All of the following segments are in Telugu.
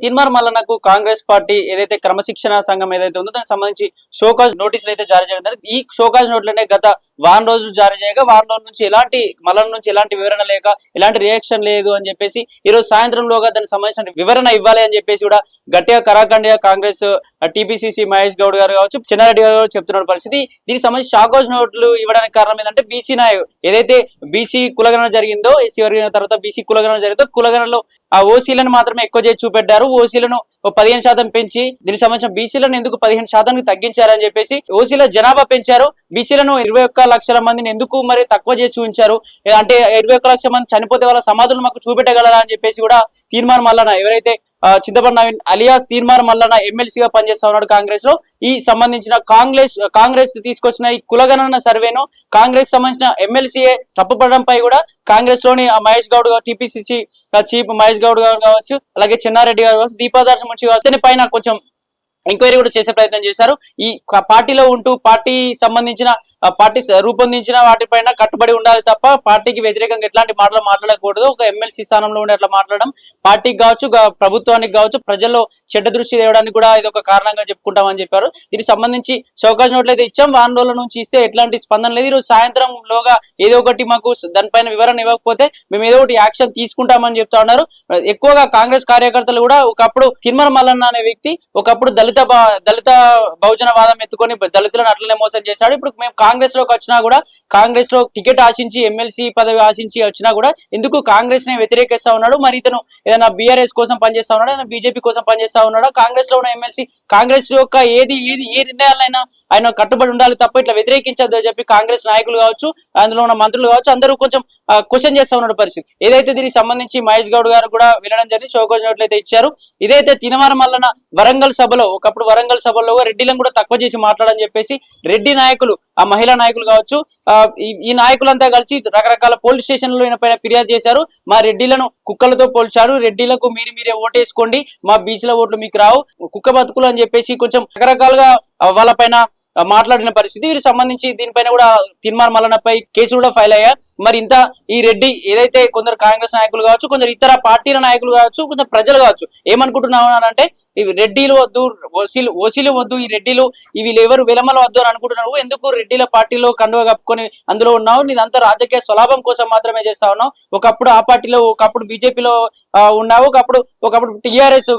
తీన్మార్ మల్లన్నకు కాంగ్రెస్ పార్టీ ఏదైతే క్రమశిక్షణ సంఘం ఏదైతే ఉందో దానికి సంబంధించి షోకాజ్ నోటీసులు అయితే జారీ చేయడం జరిగింది. ఈ షోకాజ్ నోట్లనే గత వారం రోజులు జారీ చేయగా వారం రోజుల నుంచి మల్లన్న నుంచి ఎలాంటి వివరణ లేక ఎలాంటి రియాక్షన్ లేదు అని చెప్పేసి ఈ రోజు సాయంత్రంలోగా దానికి సంబంధించిన వివరణ ఇవ్వాలి అని చెప్పేసి కూడా గట్టిగా కరాఖండిగా కాంగ్రెస్ టీపీసీసీ మహేష్ గౌడ్ గారు కావచ్చు, చెన్నారెడ్డి గారు చెప్తున్న పరిస్థితి. దీనికి సంబంధించి షోకాజ్ నోట్లు ఇవ్వడానికి కారణం ఏంటంటే బీసీ నాయకులు ఏదైతే బీసీ కులగణన జరిగిందో, ఎస్సీ వర్గీకరణ తర్వాత బీసీ కులగణన జరిగిందో కులగణలో ఆ ఓసీలను మాత్రమే ఎక్కువ చేసి చూపెట్టారు. ఓసీలను 15% పెంచి దీనికి సంబంధించిన బీసీలను ఎందుకు 15% తగ్గించారని చెప్పేసి ఓసీల జనాభా పెంచారు, బీసీలను 21 లక్షల మందిని ఎందుకు మరి తక్కువ చేసి చూపించారు, అంటే 21 లక్షల మంది చనిపోతే వాళ్ళ సమాధులు మాకు చూపెట్టగలరా అని చెప్పేసి కూడా తీన్మార్ మల్లన్న ఎవరైతే చింతపండు నవీన్ అలియాస్ తీన్మార్ మల్లన్న ఎమ్మెల్సీగా పనిచేస్తా ఉన్నాడు కాంగ్రెస్ లో, ఈ సంబంధించిన కాంగ్రెస్ తీసుకొచ్చిన ఈ కులగణన సర్వేను కాంగ్రెస్ సంబంధించిన ఎమ్మెల్సీఏ తప్పుపడడంపై కూడా కాంగ్రెస్ లోని మహేష్ గౌడ్ టీపీసీసీ చీఫ్ మహేష్ గౌడ్ గారు కావచ్చు, అలాగే చెన్నారెడ్డి గారు కావచ్చు, దీపాదర్శ మున్షి అతని పైన కొంచెం ఎంక్వైరీ కూడా చేసే ప్రయత్నం చేశారు. ఈ పార్టీలో ఉంటూ పార్టీ సంబంధించిన పార్టీ రూపొందించిన వాటిపైన కట్టుబడి ఉండాలి తప్ప పార్టీకి వ్యతిరేకంగా ఎట్లాంటి మాటలు మాట్లాడకూడదు. ఒక ఎమ్మెల్సీ స్థానంలో ఉండి అట్లా మాట్లాడడం పార్టీకి కావచ్చు, ప్రభుత్వానికి కావచ్చు, ప్రజల్లో చెడ్డ దృష్టి తేవడానికి కూడా ఇది ఒక కారణంగా చెప్పుకుంటామని చెప్పారు. దీనికి సంబంధించి షోకాజ్ నోట్లు అయితే ఇచ్చాం, వారం రోజుల నుంచి ఇస్తే ఎట్లాంటి స్పందన లేదు. ఈరోజు సాయంత్రంలోగా ఏదో ఒకటి మాకు దానిపైన వివరణ ఇవ్వకపోతే మేము ఏదో ఒకటి యాక్షన్ తీసుకుంటామని చెప్తా ఉన్నారు. ఎక్కువగా కాంగ్రెస్ కార్యకర్తలు కూడా ఒకప్పుడు తీన్మార్ మల్లన్న అనే వ్యక్తి ఒకప్పుడు దళిత బహుజన వాదం ఎత్తుకొని దళితులను అట్లనే మోసం చేశాడు. ఇప్పుడు మేము కాంగ్రెస్ లోకి వచ్చినా కూడా కాంగ్రెస్ లో టికెట్ ఆశించి ఎమ్మెల్సీ పదవి ఆశించి వచ్చినా కూడా ఎందుకు కాంగ్రెస్ ని వ్యతిరేకిస్తా ఉన్నాడు, మరి ఇతను ఏదైనా బీఆర్ఎస్ కోసం పనిచేస్తా ఉన్నాడు, ఏదైనా బీజేపీ కోసం పనిచేస్తా ఉన్నాడు, కాంగ్రెస్ లో ఉన్న ఎమ్మెల్సీ కాంగ్రెస్ యొక్క ఏ నిర్ణయాలైనా ఆయన కట్టుబడి ఉండాలి తప్ప ఇట్లా వ్యతిరేకించద్దు అని చెప్పి కాంగ్రెస్ నాయకులు కావచ్చు, అందులో ఉన్న మంత్రులు కావచ్చు, అందరూ కొంచెం క్వశ్చన్ చేస్తా ఉన్నాడు పరిస్థితి. ఏదైతే దీనికి సంబంధించి మహేష్ గౌడ్ గారు కూడా వినడం జరిగింది, షోకాజ్ నోట్లు అయితే ఇచ్చారు. ఇదైతే తీన్మార్ మల్లన్న వరంగల్ సభలో ఒకప్పుడు వరంగల్ సభలో రెడ్డిలను కూడా తక్కువ చేసి మాట్లాడని చెప్పేసి రెడ్డి నాయకులు, ఆ మహిళా నాయకులు కావచ్చు, ఈ నాయకులంతా కలిసి రకరకాల పోలీస్ స్టేషన్లో పైన ఫిర్యాదు చేశారు. మా రెడ్డిలను కుక్కలతో పోల్చాడు, రెడ్డిలకు మీరే ఓటేసుకోండి, మా బీచ్ల ఓట్లు మీకు రావు, కుక్క బతుకులు అని చెప్పేసి కొంచెం రకరకాలుగా వాళ్ళ పైన మాట్లాడిన పరిస్థితి. వీరికి సంబంధించి దీనిపైన కూడా తీన్మార్ మల్లన్నపై కేసులు కూడా ఫైల్ అయ్యా. మరి ఇంత ఈ రెడ్డి ఏదైతే కొందరు కాంగ్రెస్ నాయకులు కావచ్చు, కొందరు ఇతర పార్టీల నాయకులు కావచ్చు, కొందరు ప్రజలు కావచ్చు ఏమనుకుంటున్నారంటే ఇవి రెడ్డిలు వద్దు, ఓసీలు వద్దు, ఈ రెడ్డిలు వీళ్ళు ఎవరు విలమల వద్దు అని అనుకుంటున్నావు, ఎందుకు రెడ్డిల పార్టీలో కండువ కప్పుకొని అందులో ఉన్నావు, నీదంతా రాజకీయ స్వలాభం కోసం మాత్రమే చేస్తా ఉన్నావు, ఒకప్పుడు ఆ పార్టీలో ఒకప్పుడు బీజేపీలో ఉన్నావు, ఒకప్పుడు టీఆర్ఎస్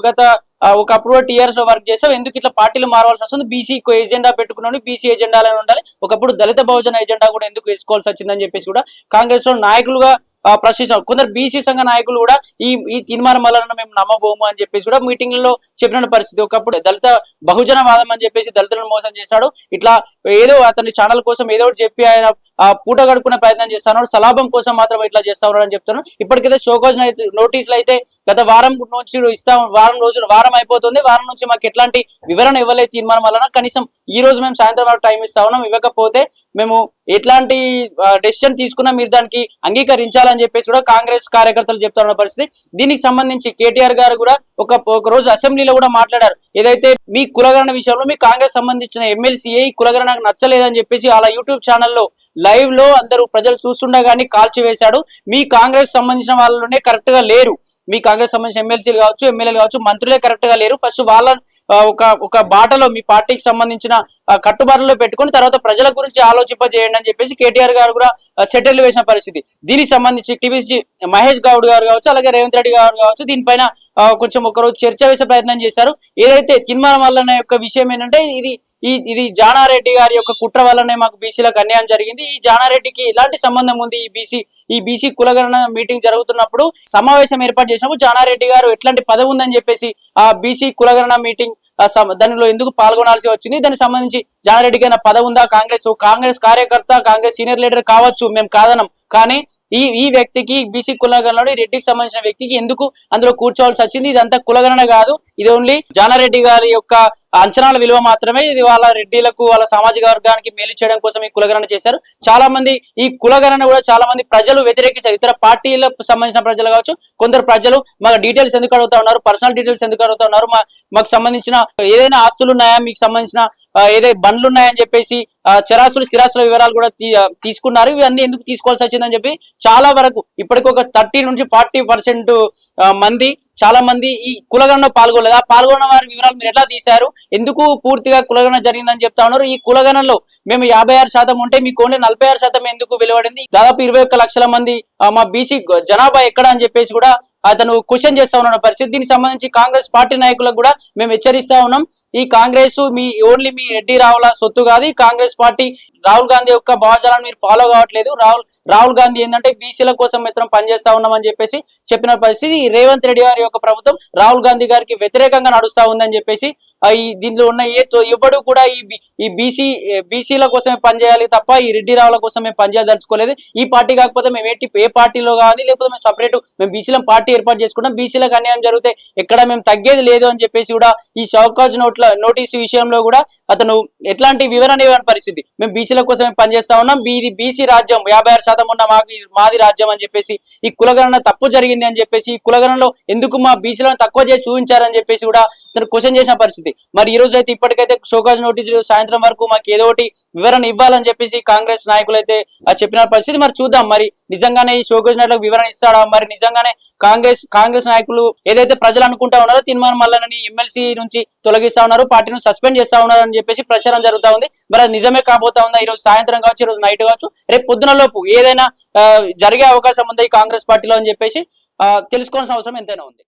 ఒకప్పుడు టీఆర్ఎస్ లో వర్క్ చేస్తావు, ఎందుకు ఇట్లా పార్టీలు మారవలసి వస్తుంది, బీసీ ఎజెండా పెట్టుకున్నాను, బీసీ ఎజెండాలో ఉండాలి, ఒకప్పుడు దళిత బహుజన ఎజెండా కూడా ఎందుకు వేసుకోవాల్సి వచ్చిందని చెప్పేసి కూడా కాంగ్రెస్ లో నాయకులుగా ప్రశ్నించారు. కొందరు బీసీ సంఘ నాయకులు కూడా ఈ తీన్మార్ మల్లన్న మేము నమ్మబోము అని చెప్పేసి కూడా మీటింగ్లలో చెప్పిన పరిస్థితి. ఒకప్పుడు దళిత బహుజన వాదం అని చెప్పేసి దళితులను మోసం చేశాడు, ఇట్లా ఏదో అతని ఛానల్ కోసం ఏదో ఒకటి చెప్పి ఆయన పూట గడుపుకునే ప్రయత్నం చేస్తా ఉన్నాడు, సలాభం కోసం మాత్రం ఇట్లా చేస్తా ఉన్నాడు అని చెప్తున్నాను. ఇప్పటికైతే షోకాజ్ నోటీసులు అయితే గత వారం నుంచి ఇస్తాం, వారం అయిపోతుంది, వారం నుంచి మాకు ఎట్లాంటి వివరణ ఇవ్వలేదు తీన్మార్ మల్లన్న. కనీసం ఈ రోజు మేము సాయంత్రం వరకు టైం ఇస్తా ఉన్నాం, ఇవ్వకపోతే మేము ఎట్లాంటి డెసిషన్ తీసుకున్నా మీరు దానికి అంగీకరించాలని చెప్పేసి కూడా కాంగ్రెస్ కార్యకర్తలు చెప్తా ఉన్న పరిస్థితి. దీనికి సంబంధించి కేటీఆర్ గారు కూడా ఒక రోజు అసెంబ్లీలో కూడా మాట్లాడారు, ఏదైతే మీ కులగణన విషయంలో మీ కాంగ్రెస్ సంబంధించిన ఎమ్మెల్సీ ఈ కులగణన నాకు నచ్చలేదని చెప్పేసి అలా యూట్యూబ్ ఛానల్లో లైవ్ లో అందరూ ప్రజలు చూస్తుండగానే కాల్చివేశాడు. మీ కాంగ్రెస్ సంబంధించిన వాళ్ళలోనే కరెక్ట్ గా లేరు, మీ కాంగ్రెస్ సంబంధించిన ఎమ్మెల్సీలు కావచ్చు, ఎమ్మెల్యేలు కావచ్చు, మంత్రులే కరెక్ట్ గా లేరు. ఫస్ట్ వాళ్ళ ఒక బాటలో మీ పార్టీకి సంబంధించిన కట్టుబాటులో పెట్టుకుని తర్వాత ప్రజల గురించి ఆలోచింపజేయండి అని చెప్పేసి కేటీఆర్ గారు కూడా సెటిల్ వేసిన పరిస్థితి. దీనికి సంబంధించి టీవీసీ మహేష్ గౌడ్ గారు కావచ్చు, అలాగే రేవంత్ రెడ్డి గారు కావచ్చు, దీనిపైన కొంచెం ఒకరోజు చర్చ వేసే ప్రయత్నం చేశారు. ఏదైతే తీన్మార్ మల్లన్న యొక్క విషయం ఏంటంటే ఇది జానారెడ్డి గారి యొక్క కుట్ర వల్లనే మాకు బీసీలకు అన్యాయం జరిగింది, ఈ జానారెడ్డికి ఎలాంటి సంబంధం ఉంది, ఈ బీసీ కులగణన మీటింగ్ జరుగుతున్నప్పుడు సమావేశం ఏర్పాటు చేసినప్పుడు జానారెడ్డి గారు ఎట్లాంటి పదవి ఉందని చెప్పేసి ఆ బీసీ కులగణన మీటింగ్ దానిలో ఎందుకు పాల్గొనాల్సి వచ్చింది, దానికి సంబంధించి జానారెడ్డికి అయినా పదవి ఉందా, కాంగ్రెస్ కార్యకర్త కాంగ్రెస్ సీనియర్ లీడర్ కావచ్చు, మేము కాదనం, కానీ ఈ వ్యక్తికి బీసీ కులగణనలో రెడ్డికి సంబంధించిన వ్యక్తికి ఎందుకు అందులో కూర్చోవాల్సి వచ్చింది, ఇదంతా కులగణన కాదు, ఇది ఓన్లీ జానారెడ్డి గారి యొక్క అంచనాల విలువ మాత్రమే, ఇది వాళ్ళ రెడ్డిలకు వాళ్ళ సామాజిక వర్గానికి మేలు చేయడం కోసం ఈ కులగణన చేశారు. చాలా మంది ఈ కులగణన కూడా చాలా మంది ప్రజలు వ్యతిరేకించారు, ఇతర పార్టీలకు సంబంధించిన ప్రజలు కావచ్చు, కొందరు ప్రజలు మాకు డీటెయిల్స్ ఎందుకు అడుగుతా ఉన్నారు, పర్సనల్ డీటెయిల్స్ ఎందుకు అడుగుతా ఉన్నారు, మాకు సంబంధించిన ఏదైనా ఆస్తులు ఉన్నాయా, మీకు సంబంధించిన ఏదైనా బండ్లు ఉన్నాయని చెప్పేసి చరాస్తులు స్థిరాస్తుల వివరాలు కూడా తీసుకున్నారు, ఇవన్నీ ఎందుకు తీసుకోవాల్సి వచ్చిందని చెప్పి చాలా వరకు ఇప్పటికి ఒక 30 నుంచి 40% మంది చాలా మంది ఈ కులగణలో పాల్గొనలేదు. ఆ పాల్గొన్న వారి వివరాలు మీరు ఎట్లా తీశారు, ఎందుకు పూర్తిగా కులగణన జరిగిందని చెప్తా ఉన్నారు? ఈ కులగణనలో మేము 56% ఉంటే మీకు ఓన్లీ 46% ఎందుకు వెలువడింది? దాదాపు 21 లక్షల మంది మా బీసీ జనాభా ఎక్కడ అని చెప్పేసి కూడా అతను క్వశ్చన్ చేస్తా ఉన్న పరిస్థితి. దీనికి సంబంధించి కాంగ్రెస్ పార్టీ నాయకులకు కూడా మేము హెచ్చరిస్తా ఉన్నాం, ఈ కాంగ్రెస్ ఓన్లీ మీ రెడ్డి రావుల సొత్తు కాదు. కాంగ్రెస్ పార్టీ రాహుల్ గాంధీ యొక్క భావజాలను మీరు ఫాలో కావట్లేదు. రాహుల్ గాంధీ ఏంటంటే బీసీల కోసం మాత్రం పనిచేస్తా ఉన్నామని చెప్పేసి చెప్పిన పరిస్థితి. రేవంత్ రెడ్డి గారి యొక్క ప్రభుత్వం రాహుల్ గాంధీ గారికి వ్యతిరేకంగా నడుస్తా ఉందని చెప్పేసి దీనిలో ఉన్న ఎవడు కూడా ఈ బీసీల కోసమే పనిచేయాలి తప్ప ఈ రెడ్డి రావుల కోసం మేము పనిచేయదలుచుకోలేదు. ఈ పార్టీ కాకపోతే మేము ఏ పార్టీలో కానీ లేకపోతే మేము సపరేట్ మేము బీసీల పార్టీ ఏర్పాటు చేసుకుంటాం, బీసీలకు అన్యాయం జరిగితే ఎక్కడ మేము తగ్గేది లేదు అని చెప్పేసి కూడా ఈ షౌకాజ్ నోటీసు విషయంలో కూడా అతను ఎట్లాంటి వివరణ ఇవ్వని పరిస్థితి. మేము బీసీల కోసమే పనిచేస్తా ఉన్నాం, ఇది బీసీ రాజ్యం, 56% ఉన్న మాది రాజ్యం అని చెప్పేసి, ఈ కులగణన తప్పు జరిగింది అని చెప్పేసి, ఈ కులగణనలో ఎందుకు మా బీసీలను తక్కువ చేసి చూపించారని చెప్పేసి కూడా అతను క్వశ్చన్ చేసిన పరిస్థితి. మరి ఈ రోజు అయితే ఇప్పటికైతే షోకాజ్ నోటీసులు సాయంత్రం వరకు మాకు ఏదో ఒకటి వివరణ ఇవ్వాలని చెప్పేసి కాంగ్రెస్ నాయకులు అయితే చెప్పిన పరిస్థితి. మరి చూద్దాం, మరి నిజంగానే ఈ షోకాజ్ నాయకులకు వివరణ ఇస్తాడా, మరి నిజంగానే కాంగ్రెస్ నాయకులు ఏదైతే ప్రజలు అనుకుంటా ఉన్నారో తీర్మానం మల్లనని ఎమ్మెల్సీ నుంచి తొలగిస్తా ఉన్నారు, పార్టీని సస్పెండ్ చేస్తా ఉన్నారు అని చెప్పేసి ప్రచారం జరుగుతా ఉంది. మరి అది నిజమే కాబోతా ఉందా? ఈ రోజు సాయంత్రం కావచ్చు, ఈ రోజు నైట్ కావచ్చు, రేపు పొద్దున లోపు ఏదైనా జరిగే అవకాశం ఉందా ఈ కాంగ్రెస్ పార్టీలో అని చెప్పేసి తెలుసుకోవాల్సిన అవసరం ఎంతైనా ఉంది.